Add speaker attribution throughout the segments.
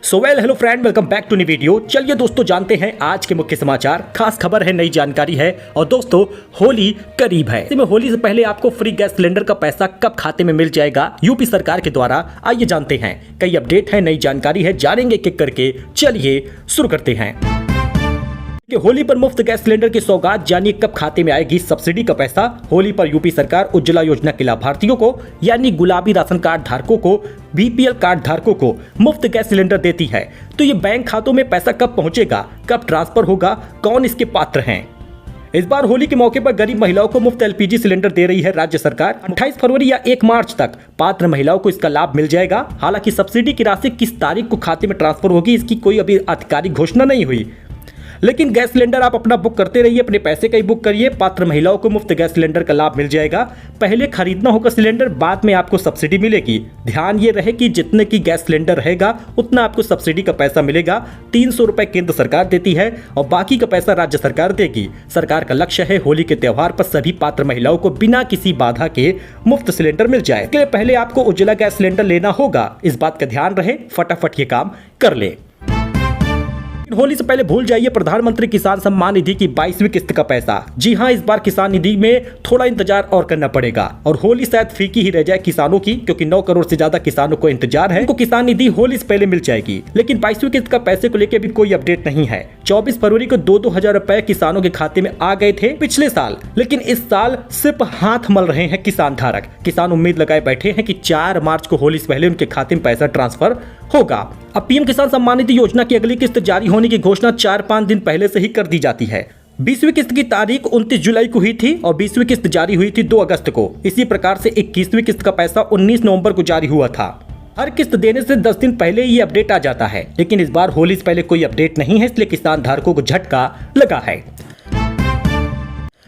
Speaker 1: Hello friend, welcome back to new video. चलिए दोस्तों जानते हैं आज के मुख्य समाचार। खास खबर है, नई जानकारी है और दोस्तों होली करीब है। इसमें होली से पहले आपको फ्री गैस सिलेंडर का पैसा कब खाते में मिल जाएगा यूपी सरकार के द्वारा, आइए जानते हैं। कई अपडेट है, नई जानकारी है, जानेंगे एक एक करके। चलिए शुरू करते हैं कि होली पर मुफ्त गैस सिलेंडर की सौगात, जानिए कब खाते में आएगी सब्सिडी का पैसा। होली पर यूपी सरकार उज्ज्वला योजना के लाभार्थियों को यानी गुलाबी राशन कार्ड धारकों को, बीपीएल कार्ड धारकों को मुफ्त गैस सिलेंडर देती है। तो ये बैंक खातों में पैसा कब पहुंचेगा, कब ट्रांसफर होगा, कौन इसके पात्र हैं? इस बार होली के मौके पर गरीब महिलाओं को मुफ्त एलपीजी सिलेंडर दे रही है राज्य सरकार। 28 फरवरी या 1 मार्च तक पात्र महिलाओं को इसका लाभ मिल जाएगा। हालांकि सब्सिडी की राशि किस तारीख को खाते में ट्रांसफर होगी, इसकी कोई अभी आधिकारिक घोषणा नहीं हुई। लेकिन गैस सिलेंडर आप अपना बुक करते रहिए, अपने पैसे का ही बुक करिए। पात्र महिलाओं को मुफ्त गैस सिलेंडर का लाभ मिल जाएगा। पहले खरीदना होगा सिलेंडर, बाद में आपको सब्सिडी मिलेगी। ध्यान ये रहे कि जितने की गैस सिलेंडर रहेगा उतना आपको सब्सिडी का पैसा मिलेगा। 300 रुपए केंद्र सरकार देती है और बाकी का पैसा राज्य सरकार देगी। सरकार का लक्ष्य है होली के त्योहार पर सभी पात्र महिलाओं को बिना किसी बाधा के मुफ्त सिलेंडर मिल जाए। इसके लिए पहले आपको उज्ज्वला गैस सिलेंडर लेना होगा। इस बात का ध्यान रहे, फटाफट ये काम कर ले। होली से पहले भूल जाइए प्रधानमंत्री किसान सम्मान निधि की 22वीं किस्त का पैसा। जी हां, इस बार किसान निधि में थोड़ा इंतजार और करना पड़ेगा और होली शायद फीकी ही रह जाए किसानों की, क्योंकि 9 करोड़ से ज्यादा किसानों को इंतजार है। उनको किसान निधि होली से पहले मिल जाएगी, लेकिन 22वीं किस्त का पैसे को लेकर भी कोई अपडेट नहीं है। 24 फरवरी को 2-2 हजार रुपए किसानों के खाते में आ गए थे पिछले साल, लेकिन इस साल सिर्फ हाथ मल रहे हैं किसान धारक। किसान उम्मीद लगाए बैठे हैं कि 4 मार्च को होली से पहले उनके खाते में पैसा ट्रांसफर होगा। अब पीएम किसान सम्मान निधि योजना की अगली किस्त जारी होने की घोषणा 4-5 दिन पहले से ही कर दी जाती है। 20वीं किस्त की तारीख 29 जुलाई को हुई थी और 20वीं किस्त जारी हुई थी 2 अगस्त को। इसी प्रकार से 21वीं किस्त का पैसा 19 नवंबर को जारी हुआ था। हर किस्त देने से 10 दिन पहले ये अपडेट आ जाता है, लेकिन इस बार होली से पहले कोई अपडेट नहीं है, इसलिए किसान धारकों को झटका लगा है।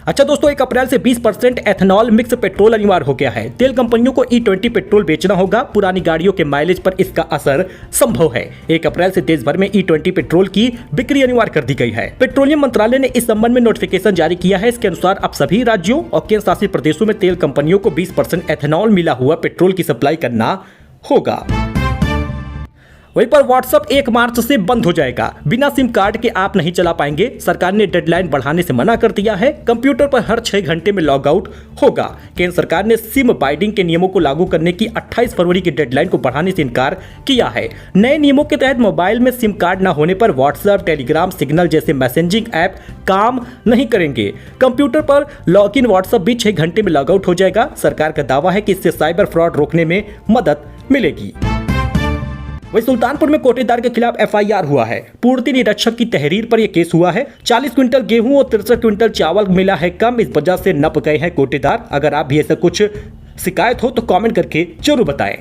Speaker 1: अच्छा दोस्तों, 1 अप्रैल से 20% एथेनॉल मिक्स पेट्रोल अनिवार्य हो गया है। तेल कंपनियों को E20 पेट्रोल बेचना होगा। पुरानी गाड़ियों के माइलेज पर इसका असर संभव है। 1 अप्रैल से देश भर में E20 पेट्रोल की बिक्री अनिवार्य कर दी गई है। पेट्रोलियम मंत्रालय ने इस संबंध में नोटिफिकेशन जारी किया है। इसके अनुसार अब सभी राज्यों और केंद्र शासित प्रदेशों में तेल कंपनियों को 20% एथेनॉल मिला हुआ पेट्रोल की सप्लाई करना होगा। वहीं पर व्हाट्सएप 1 मार्च से बंद हो जाएगा। बिना सिम कार्ड के आप नहीं चला पाएंगे। सरकार ने डेडलाइन बढ़ाने से मना कर दिया है। कंप्यूटर पर हर 6 घंटे में लॉग आउट होगा। केंद्र सरकार ने सिम बाइंडिंग के नियमों को लागू करने की 28 फरवरी की डेडलाइन को बढ़ाने से इनकार किया है। नए नियमों के तहत मोबाइल में सिम कार्ड न होने पर व्हाट्सएप, टेलीग्राम, सिग्नल जैसे मैसेजिंग ऐप काम नहीं करेंगे। कंप्यूटर पर लॉग इन व्हाट्सएप भी 6 घंटे में लॉग आउट हो जाएगा। सरकार का दावा है कि इससे साइबर फ्रॉड रोकने में मदद मिलेगी। वही सुल्तानपुर में कोटेदार के खिलाफ FIR हुआ है। पूर्ति निरीक्षक की तहरीर पर यह केस हुआ है। 40 क्विंटल गेहूं और 63 क्विंटल चावल मिला है कम, इस वजह से नप गए हैं कोटेदार। अगर आप भी ऐसा कुछ शिकायत हो तो कमेंट करके जरूर बताएं।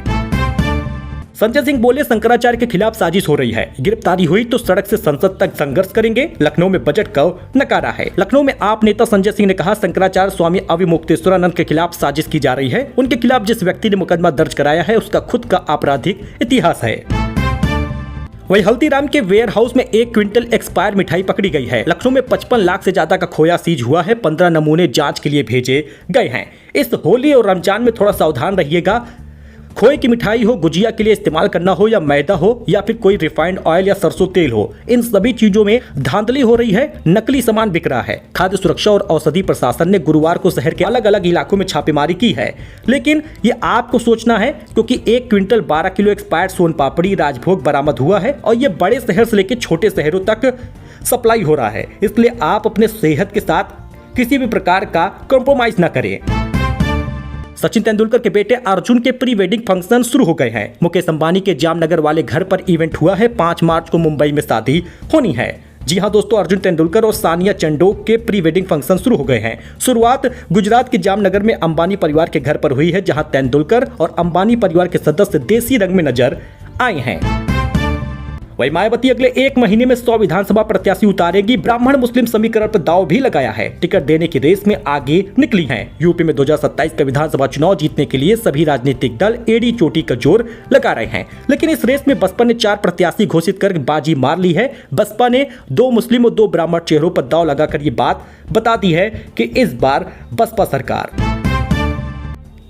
Speaker 1: संजय सिंह बोले शंकराचार्य के खिलाफ साजिश हो रही है, गिरफ्तारी हुई तो सड़क से संसद तक संघर्ष करेंगे। लखनऊ में बजट को नकारा है। लखनऊ में आप नेता संजय सिंह ने कहा शंकराचार्य स्वामी अविमुक्तेश्वरानंद के खिलाफ साजिश की जा रही है। उनके खिलाफ जिस व्यक्ति ने मुकदमा दर्ज कराया है उसका खुद का आपराधिक इतिहास है। वही हल्दीराम के वेयर हाउस में 1 क्विंटल एक्सपायर मिठाई पकड़ी गई है। लखनऊ में 55 लाख से ज्यादा का खोया सीज हुआ है। 15 नमूने जांच के लिए भेजे गए हैं। इस होली और रमजान में थोड़ा सावधान रहिएगा। खोए की मिठाई हो, गुजिया के लिए इस्तेमाल करना हो या मैदा हो या फिर कोई रिफाइंड ऑयल या सरसों तेल हो, इन सभी चीजों में धांधली हो रही है। नकली सामान बिक रहा है। खाद्य सुरक्षा और औषधि प्रशासन ने गुरुवार को शहर के अलग अलग इलाकों में छापेमारी की है, लेकिन ये आपको सोचना है क्योंकि 1 क्विंटल 12 किलो एक्सपायर्ड सोन पापड़ी राजभोग बरामद हुआ है और ये बड़े शहर से लेकर छोटे शहरों तक सप्लाई हो रहा है। इसलिए आप अपने सेहत के साथ किसी भी प्रकार का कॉम्प्रोमाइज न करें। सचिन तेंदुलकर के बेटे अर्जुन के प्री वेडिंग फंक्शन शुरू हो गए हैं। मुकेश अंबानी के जामनगर वाले घर पर इवेंट हुआ है। 5 मार्च को मुंबई में शादी होनी है। जी हां दोस्तों, अर्जुन तेंदुलकर और सानिया चंडोक के प्री वेडिंग फंक्शन शुरू हो गए हैं। शुरुआत गुजरात के जामनगर में अंबानी परिवार के घर पर हुई है, जहां तेंदुलकर और अंबानी परिवार के सदस्य देसी रंग में नजर आए हैं। वही मायावती अगले 1 महीने में 100 विधानसभा प्रत्याशी उतारेगी। ब्राह्मण मुस्लिम समीकरण पर दाव भी लगाया है। टिकट देने की रेस में आगे निकली हैं। यूपी में 2027 का विधानसभा चुनाव जीतने के लिए सभी राजनीतिक दल एड़ी चोटी का जोर लगा रहे हैं, लेकिन इस रेस में बसपा ने 4 प्रत्याशी घोषित कर बाजी मार ली है। बसपा ने 2 मुस्लिम और 2 ब्राह्मण चेहरों पर दाव लगाकर ये बात बता दी है कि इस बार बसपा सरकार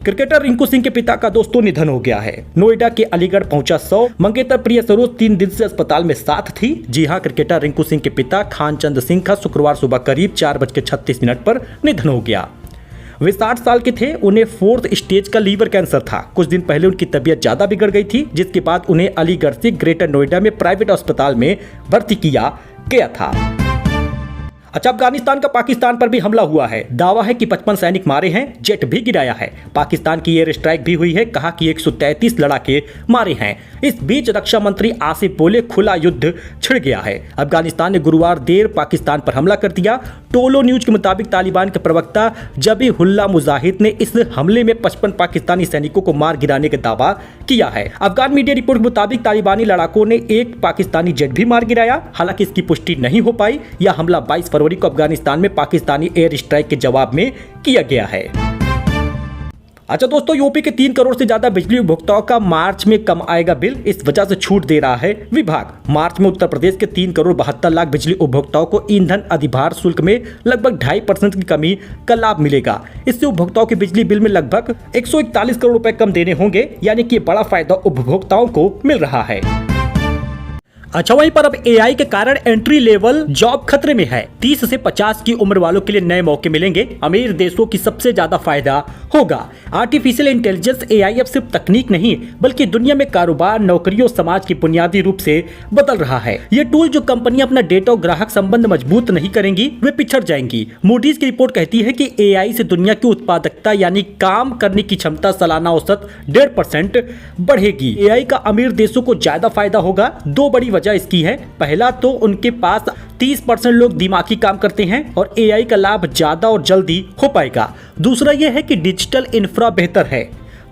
Speaker 1: क्रिकेटर रिंकू सिंह के पिता का दोस्तों निधन हो गया है। नोएडा के अलीगढ़ पहुंचा 100। मंगेतर प्रिय सरोज 3 दिन से अस्पताल में साथ थी। जी हां, क्रिकेटर रिंकू सिंह के पिता खानचंद सिंह का शुक्रवार सुबह करीब 4:36 पर निधन हो गया। वे 60 साल के थे। उन्हें 4th स्टेज का लीवर कैंसर था। कुछ दिन पहले उनकी तबीयत ज्यादा बिगड़ गई थी, जिसके बाद उन्हें अलीगढ़ से ग्रेटर नोएडा में प्राइवेट अस्पताल में भर्ती किया गया था। अच्छा, अफगानिस्तान का पाकिस्तान पर भी हमला हुआ है। दावा है कि 55 सैनिक मारे हैं, जेट भी गिराया है। पाकिस्तान की एयर स्ट्राइक भी हुई है। कहा कि 133 लड़ाके मारे हैं। इस बीच रक्षा मंत्री आसिफ बोले खुला युद्ध छिड़ गया है। अफगानिस्तान ने गुरुवार देर पाकिस्तान पर हमला कर दिया। टोलो न्यूज के मुताबिक तालिबान के प्रवक्ता जबीहुल्लाह मुजाहिद ने इस हमले में 55 पाकिस्तानी सैनिकों को मार गिराने का दावा किया है। अफगान मीडिया रिपोर्ट के मुताबिक तालिबानी लड़ाकों ने एक पाकिस्तानी जेट भी मार गिराया। हालांकि इसकी पुष्टि नहीं हो पाई। यह हमला 22 फरवरी को अफगानिस्तान में पाकिस्तानी एयर स्ट्राइक के जवाब में किया गया है। अच्छा दोस्तों, यूपी के 3 करोड़ से ज्यादा बिजली उपभोक्ताओं का मार्च में कम आएगा बिल। इस वजह से छूट दे रहा है विभाग। मार्च में उत्तर प्रदेश के 3 करोड़ 72 लाख बिजली उपभोक्ताओं को ईंधन अधिभार शुल्क में लगभग 2.5% की कमी का लाभ मिलेगा। इससे उपभोक्ताओं के बिजली बिल में लगभग 141 करोड़ रुपए कम देने होंगे, यानी कि बड़ा फायदा उपभोक्ताओं को मिल रहा है। अच्छा, वहीं पर अब एआई के कारण एंट्री लेवल जॉब खतरे में है। 30 से 50 की उम्र वालों के लिए नए मौके मिलेंगे। अमीर देशों की सबसे ज्यादा फायदा होगा। आर्टिफिशियल इंटेलिजेंस एआई अब सिर्फ तकनीक नहीं, बल्कि दुनिया में कारोबार, नौकरियों, समाज की बुनियादी रूप से बदल रहा है। ये टूल जो कंपनियां अपना डेटा और ग्राहक संबंध मजबूत नहीं करेंगी, वे पिछड़ जाएंगी। मूडीज की रिपोर्ट कहती है कि एआई से दुनिया की उत्पादकता यानी काम करने की क्षमता सालाना औसत 1.5% बढ़ेगी। एआई का अमीर देशों को ज्यादा फायदा होगा। 2 बड़ी वजह इसकी है। पहला तो उनके पास 30% लोग दिमागी काम करते हैं और एआई का लाभ ज्यादा और जल्दी हो पाएगा। दूसरा यह है कि डिजिटल इंफ्रा बेहतर है।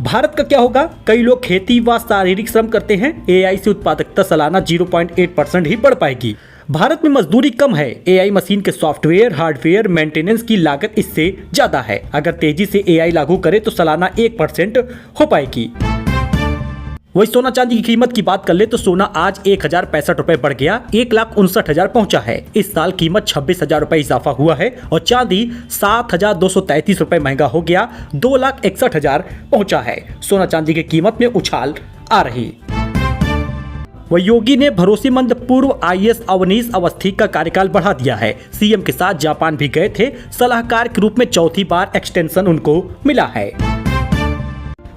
Speaker 1: भारत का क्या होगा? कई लोग खेती व शारीरिक श्रम करते हैं। एआई से उत्पादकता सालाना 0.8% ही बढ़ पाएगी। भारत में मजदूरी कम है। एआई मशीन के सॉफ्टवेयर, हार्डवेयर, मेंटेनेंस की लागत इससे ज्यादा है। अगर तेजी से एआई लागू करे तो सालाना 1% हो पाएगी। वही सोना चांदी की कीमत की बात कर ले तो सोना आज 1065 रुपए बढ़ गया, 1,59,000 पहुंचा है। इस साल कीमत 26,000 रुपए इजाफा हुआ है और चांदी 7,233 रुपए महंगा हो गया, 2,61,000 पहुंचा है। सोना चांदी की कीमत में उछाल आ रही। वह योगी ने भरोसेमंद पूर्व आईएएस अवनीश अवस्थी का कार्यकाल बढ़ा दिया है। सीएम के साथ जापान भी गए थे। सलाहकार के रूप में चौथी बार एक्सटेंशन उनको मिला है।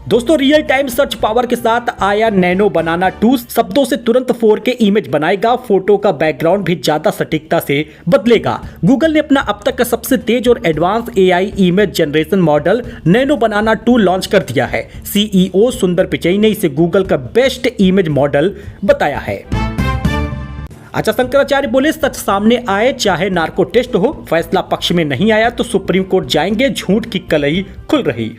Speaker 1: दोस्तों, रियल टाइम सर्च पावर के साथ आया नैनो बनाना 2 शब्दों से तुरंत 4K इमेज बनाएगा। फोटो का बैकग्राउंड भी ज्यादा सटीकता से बदलेगा। गूगल ने अपना अब तक का सबसे तेज और advance AI image generation model nano banana 2 launch कर दिया है। सीईओ सुंदर पिचई ने इसे गूगल का बेस्ट इमेज मॉडल बताया है। अच्छा, शंकराचार्य बोले सच सामने आए चाहे नार्को टेस्ट हो, फैसला पक्ष में नहीं आया तो सुप्रीम कोर्ट जाएंगे। झूठ की कलई खुल रही।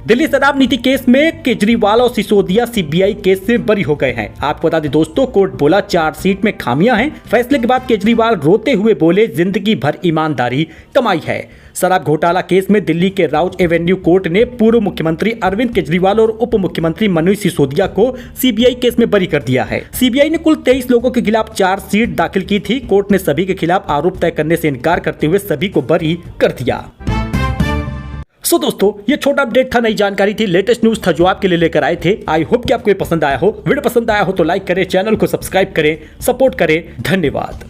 Speaker 1: दिल्ली शराब नीति केस में केजरीवाल और सिसोदिया सीबीआई केस से बरी हो गए हैं। आपको बता दें दोस्तों, कोर्ट बोला चार्जशीट में खामियां हैं। फैसले के बाद केजरीवाल रोते हुए बोले जिंदगी भर ईमानदारी कमाई है। शराब घोटाला केस में दिल्ली के राउज एवेन्यू कोर्ट ने पूर्व मुख्यमंत्री अरविंद केजरीवाल और उप मुख्यमंत्री मनोज सिसोदिया को सीबीआई केस में बरी कर दिया है। सीबीआई ने कुल 23 लोगों के खिलाफ चार्जशीट दाखिल की थी। कोर्ट ने सभी के खिलाफ आरोप तय करने से इनकार करते हुए सभी को बरी कर दिया। दोस्तों, ये छोटा अपडेट था, नई जानकारी थी, लेटेस्ट न्यूज था जो आपके लिए लेकर आए थे। आई होप कि आपको ये पसंद आया हो। वीडियो पसंद आया हो तो लाइक करें, चैनल को सब्सक्राइब करें, सपोर्ट करें। धन्यवाद।